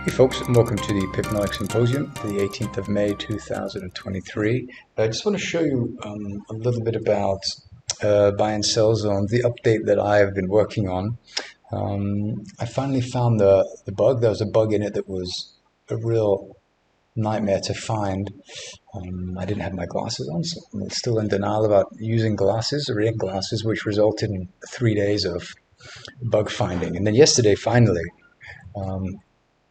Hey folks, and welcome to the Pipnotic Symposium for the 18th of May 2023. I just want to show you a little bit about buy and sell zones, the update that I have been working on. I finally found the bug. There was a bug in it that was a real nightmare to find. I didn't have my glasses on, so I'm still in denial about using glasses, reading glasses, which resulted in 3 days of bug finding. And then yesterday, finally,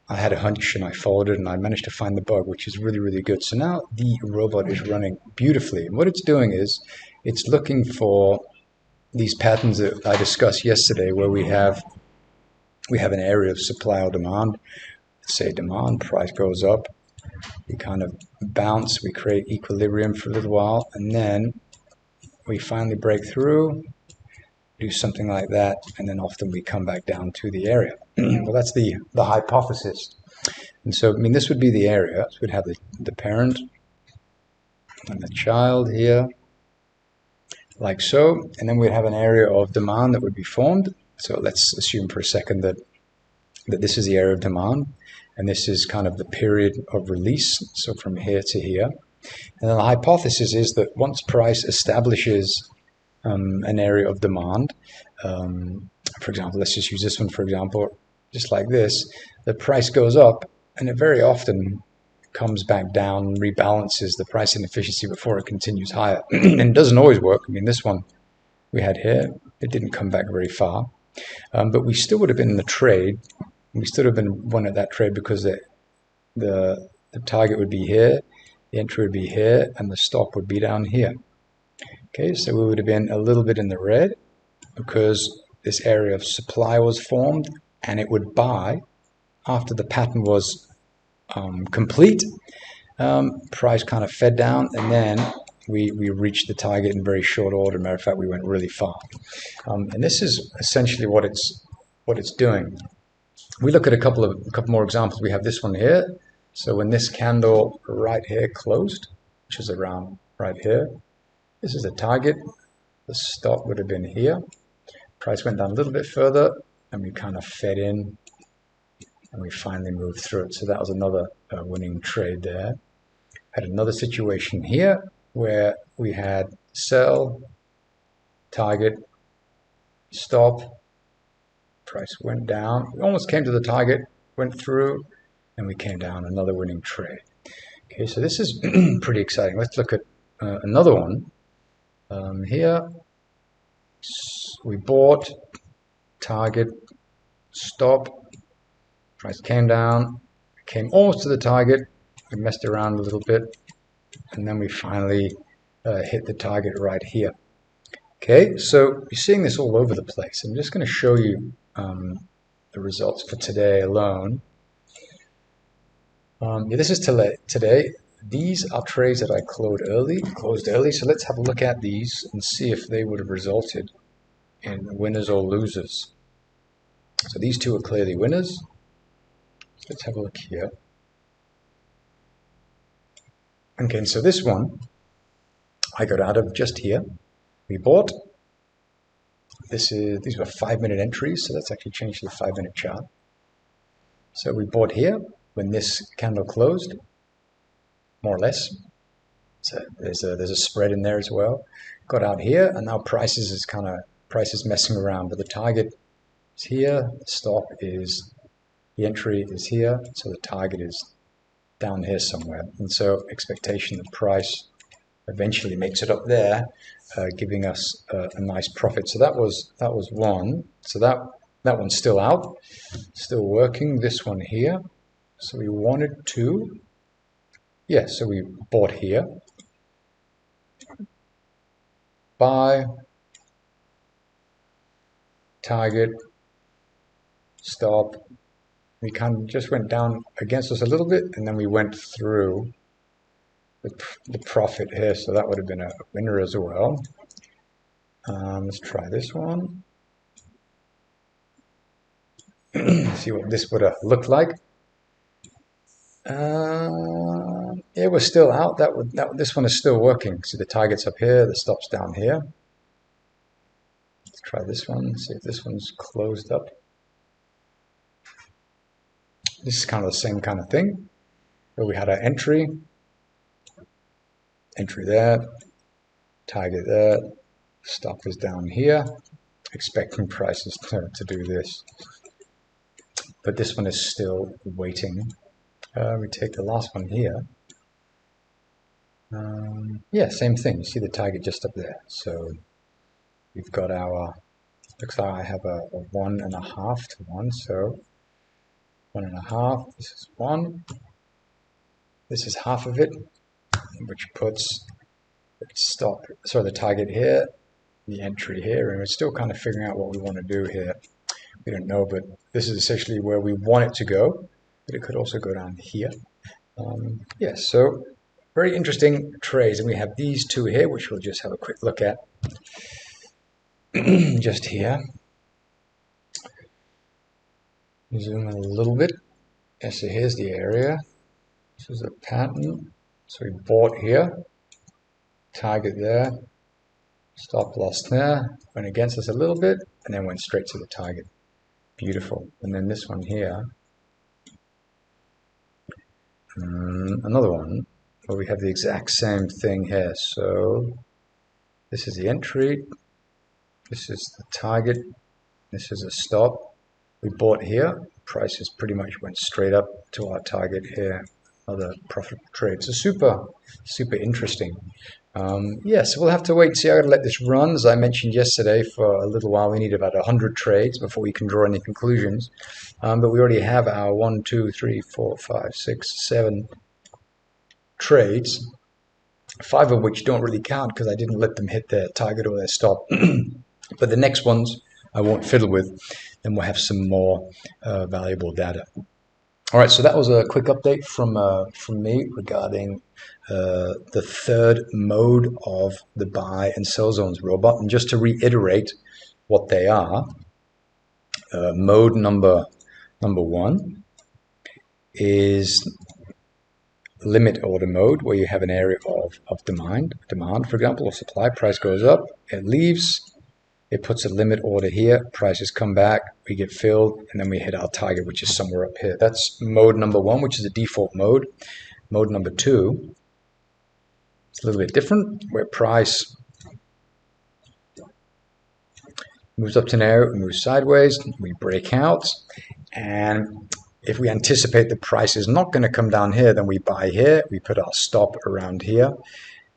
I had a hunch and I followed it and I managed to find the bug, which is really, really good. So now the robot is running beautifully. And what it's doing is it's looking for these patterns that I discussed yesterday where we have an area of supply or demand. Let's say demand, price goes up. We kind of bounce, we create equilibrium for a little while, and then we finally break through, do something like that, and then often we come back down to the area. Well, that's the hypothesis. And so, I mean, this would be the area. So we'd have the parent and the child here, like so, and then we'd have an area of demand that would be formed. So let's assume for a second that this is the area of demand, and this is kind of the period of release, so from here to here. And then the hypothesis is that once price establishes an area of demand, for example, let's just use this one for example, just like this, the price goes up and it very often comes back down and rebalances the price inefficiency before it continues higher. And it doesn't always work. I mean, this one we had here, it didn't come back very far, but we still would have been in the trade. We still have been one at that trade because the target would be here, the entry would be here, and the stop would be down here. Okay, so we would have been a little bit in the red because this area of supply was formed, and it would buy after the pattern was complete. Price kind of fed down, and then we reached the target in very short order. Matter of fact, we went really far. And this is essentially what it's doing. We look at a couple more examples. We have this one here. So when this candle right here closed, which is around right here, this is the target. The stop would have been here. Price went down a little bit further, and we kind of fed in, and we finally moved through it. So that was another winning trade there. Had another situation here where we had sell, target, stop. Price went down. We almost came to the target, went through, and we came down. Another winning trade. Okay, so this is pretty exciting. Let's look at another one. Here, we bought, target, stop, price came down, came almost to the target, we messed around a little bit, and then we finally hit the target right here. Okay, so you're seeing this all over the place. I'm just going to show you the results for today alone. Yeah, this is today. These are trades that I closed early, so let's have a look at these and see if they would have resulted in winners or losers. So these two are clearly winners. Let's have a look here. Okay, and so this one, I got out of just here. We bought. These were 5-minute entries, so let's actually change to the 5-minute chart. So we bought here when this candle closed, more or less. So there's a spread in there as well. Got out here, and now price is messing around, but the target is here, the stop is, the entry is here, so the target is down here somewhere. And so expectation that price eventually makes it up there, giving us a nice profit. So that was one. So that one's still out, still working. This one here. So we wanted to, yeah, so we bought here, buy, target, stop. We kind of just went down against us a little bit, and then we went through the profit here, so that would have been a winner as well. Let's try this one. See what this would have looked like. Yeah, we're still out. This one is still working. See, the target's up here, the stop's down here. Let's try this one. See if this one's closed up. This is kind of the same kind of thing, where we had our entry there, target there, stop is down here, expecting prices to do this. But this one is still waiting. We take the last one here. Yeah, same thing. You see the target just up there. So we've got our, looks like I have a 1.5 to 1. So 1.5, this is 1. This is half of it, which puts the target here, the entry here, and we're still kind of figuring out what we want to do here. We don't know, but this is essentially where we want it to go, but it could also go down here. Yeah, so very interesting trades, and we have these two here, which we'll just have a quick look at just here. Zoom in a little bit. Yeah, so here's the area. This is a pattern. So we bought here, target there, stop loss there, went against us a little bit, and then went straight to the target. Beautiful. And then this one here, another one where we have the exact same thing here. So this is the entry, this is the target, this is a stop. We bought here, prices pretty much went straight up to our target here. Another profitable trade. So super interesting. Yeah, so we'll have to wait and see. I gotta let this run. As I mentioned yesterday, for a little while we need about 100 trades before we can draw any conclusions. But we already have our 1, 2, 3, 4, 5, 6, 7 trades, 5 of which don't really count because I didn't let them hit their target or their stop. But the next ones I won't fiddle with, and we'll have some more valuable data. All right, so that was a quick update from me regarding the third mode of the buy and sell zones robot. And just to reiterate what they are, mode number 1 is limit order mode, where you have an area of demand, for example, or supply. Price goes up, it leaves. It puts a limit order here, prices come back, we get filled, and then we hit our target, which is somewhere up here. That's mode number 1, which is the default mode. Mode number 2 is a little bit different, where price moves up to an area, moves sideways, we break out, and if we anticipate the price is not going to come down here, then we buy here, we put our stop around here,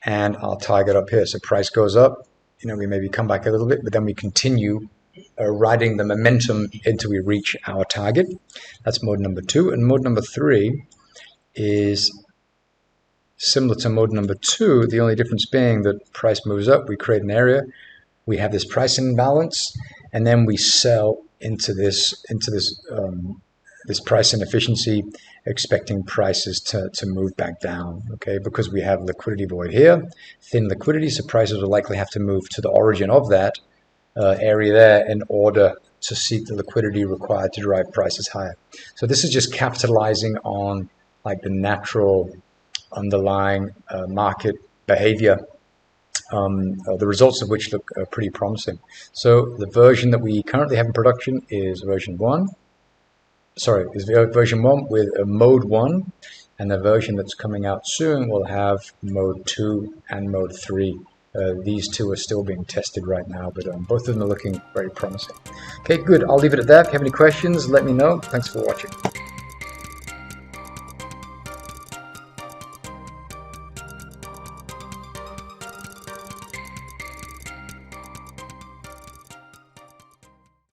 and our target up here. So price goes up, we maybe come back a little bit, but then we continue riding the momentum until we reach our target. That's mode number 2. And mode number 3 is similar to mode number 2, the only difference being that price moves up, we create an area, we have this price imbalance, and then we sell into this price inefficiency, expecting prices to move back down, okay? Because we have liquidity void here, thin liquidity, so prices will likely have to move to the origin of that area there in order to seek the liquidity required to drive prices higher. So this is just capitalizing on like the natural underlying market behavior, the results of which look pretty promising. So the version that we currently have in production is version 1. Sorry, is version 1 with mode 1, and the version that's coming out soon will have mode 2 and mode 3. These two are still being tested right now, but both of them are looking very promising. Okay, good. I'll leave it at that. If you have any questions, let me know. Thanks for watching.